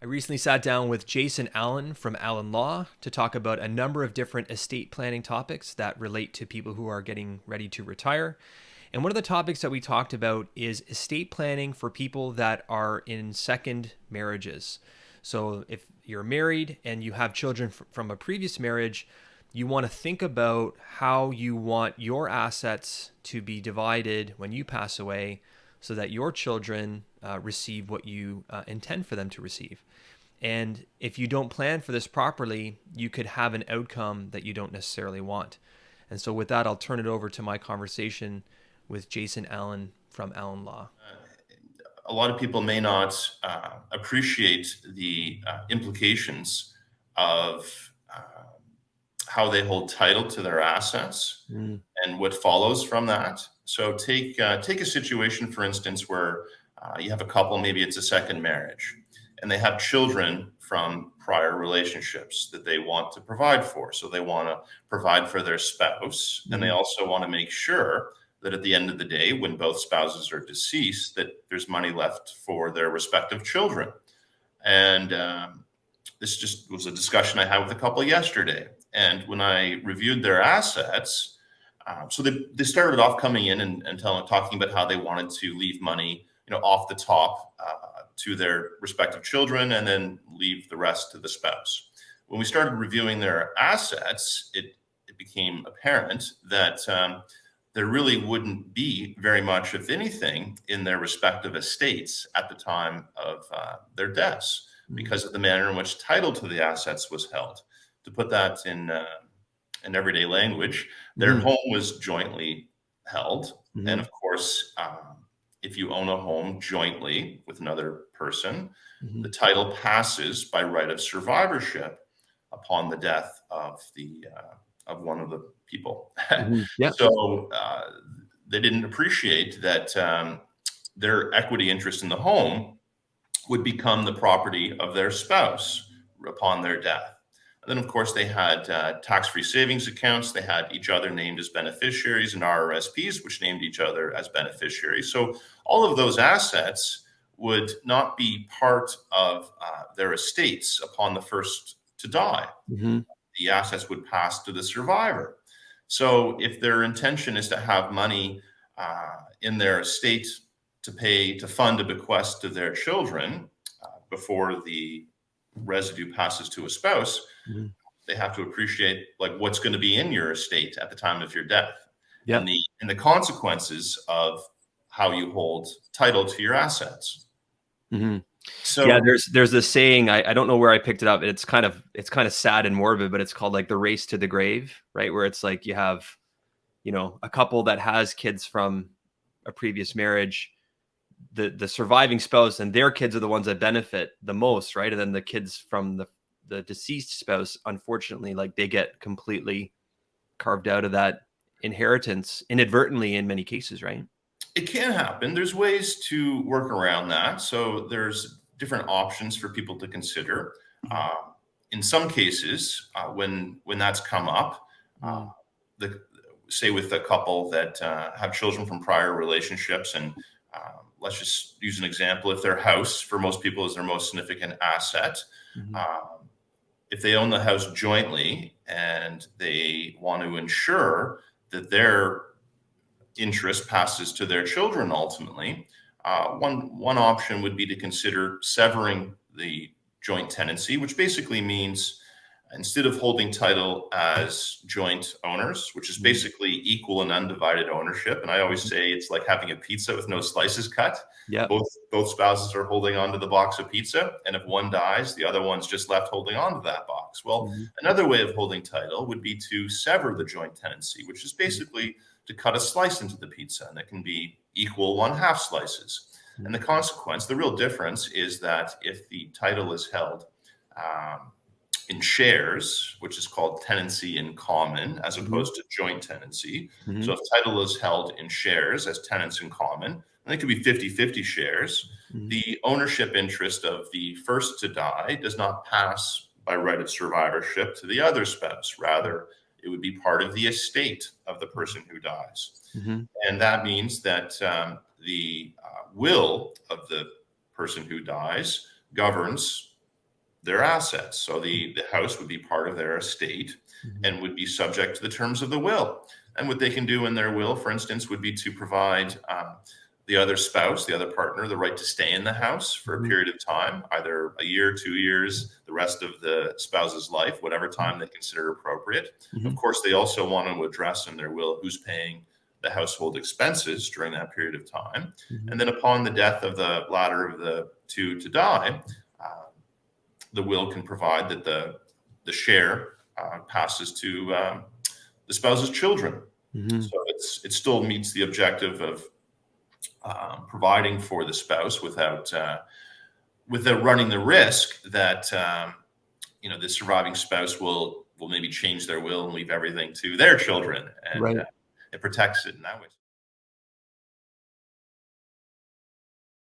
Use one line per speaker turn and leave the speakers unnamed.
I recently sat down with Jason Allan from Allan Law to talk about a number of different estate planning topics that relate to people who are getting ready to retire. And one of the topics that we talked about is estate planning for people that are in second marriages. So if you're married and you have children from a previous marriage, you want to think about how you want your assets to be divided when you pass away so that your children receive what you intend for them to receive. And if you don't plan for this properly, you could have an outcome that you don't necessarily want. And so with that, I'll turn it over to my conversation with Jason Allan from Allan Law.
A lot of people may not appreciate the implications of how they hold title to their assets and what follows from that. So take a situation, for instance, where you have a couple, maybe it's a second marriage, and they have children from prior relationships that they want to provide for. So they want to provide for their spouse, and they also want to make sure that at the end of the day, when both spouses are deceased, that there's money left for their respective children. And this just was a discussion I had with a couple yesterday. And when I reviewed their assets, so they started off coming in and talking about how they wanted to leave money, off the top to their respective children, and then leave the rest to the spouse. When we started reviewing their assets, it became apparent that there really wouldn't be very much, if anything, in their respective estates at the time of their deaths, because of the manner in which title to the assets was held. To put that in everyday language, their home was jointly held. And of course, if you own a home jointly with another person, the title passes by right of survivorship upon the death of of one of the people.
Yeah.
So they didn't appreciate that their equity interest in the home would become the property of their spouse upon their death. And then, of course, they had tax-free savings accounts. They had each other named as beneficiaries, and RRSPs, which named each other as beneficiaries. So all of those assets would not be part of their estates upon the first to die. The assets would pass to the survivor. So if their intention is to have money in their estate to fund a bequest to their children before the residue passes to a spouse, they have to appreciate what's going to be in your estate at the time of your death, and the consequences of how you hold title to your assets. So
yeah, there's this saying, I don't know where I picked it up. It's kind of sad and morbid, but it's called the race to the grave, right? Where it's you have, a couple that has kids from a previous marriage, the surviving spouse and their kids are the ones that benefit the most, right? And then the kids from the deceased spouse, unfortunately, they get completely carved out of that inheritance inadvertently in many cases, right?
it can happen. There's ways to work around that. So there's different options for people to consider. In some cases, when that's come up, say with a couple that have children from prior relationships, and let's just use an example. If their house, for most people, is their most significant asset, if they own the house jointly and they want to ensure that their interest passes to their children ultimately, one option would be to consider severing the joint tenancy, which basically means instead of holding title as joint owners, which is basically equal and undivided ownership. And I always say it's like having a pizza with no slices cut.
Yeah.
Both spouses are holding onto the box of pizza. And if one dies, the other one's just left holding onto that box. Well, another way of holding title would be to sever the joint tenancy, which is basically to cut a slice into the pizza, and it can be equal 1/2 slices. And the consequence, the real difference, is that if the title is held in shares, which is called tenancy in common, as opposed to joint tenancy. So if title is held in shares as tenants in common, and it could be 50-50 shares, the ownership interest of the first to die does not pass by right of survivorship to the other spouse. Rather, it would be part of the estate of the person who dies. And that means that the will of the person who dies governs their assets. So the house would be part of their estate
Mhm.
and would be subject to the terms of the will. And what they can do in their will, for instance, would be to provide the other spouse, the other partner, the right to stay in the house for a
Mhm.
period of time, either a year, 2 years, the rest of the spouse's life, whatever time they consider appropriate. Of
Mhm.
course, they also want to address in their will who's paying the household expenses during that period of time.
Mhm.
And then upon the death of the latter of the two to die, uh, the will can provide that the share passes to the spouse's children.
Mhm.
So it still meets the objective of providing for the spouse without running the risk that the surviving spouse will maybe change their will and leave everything to their children, and
Right.
it protects it in that way.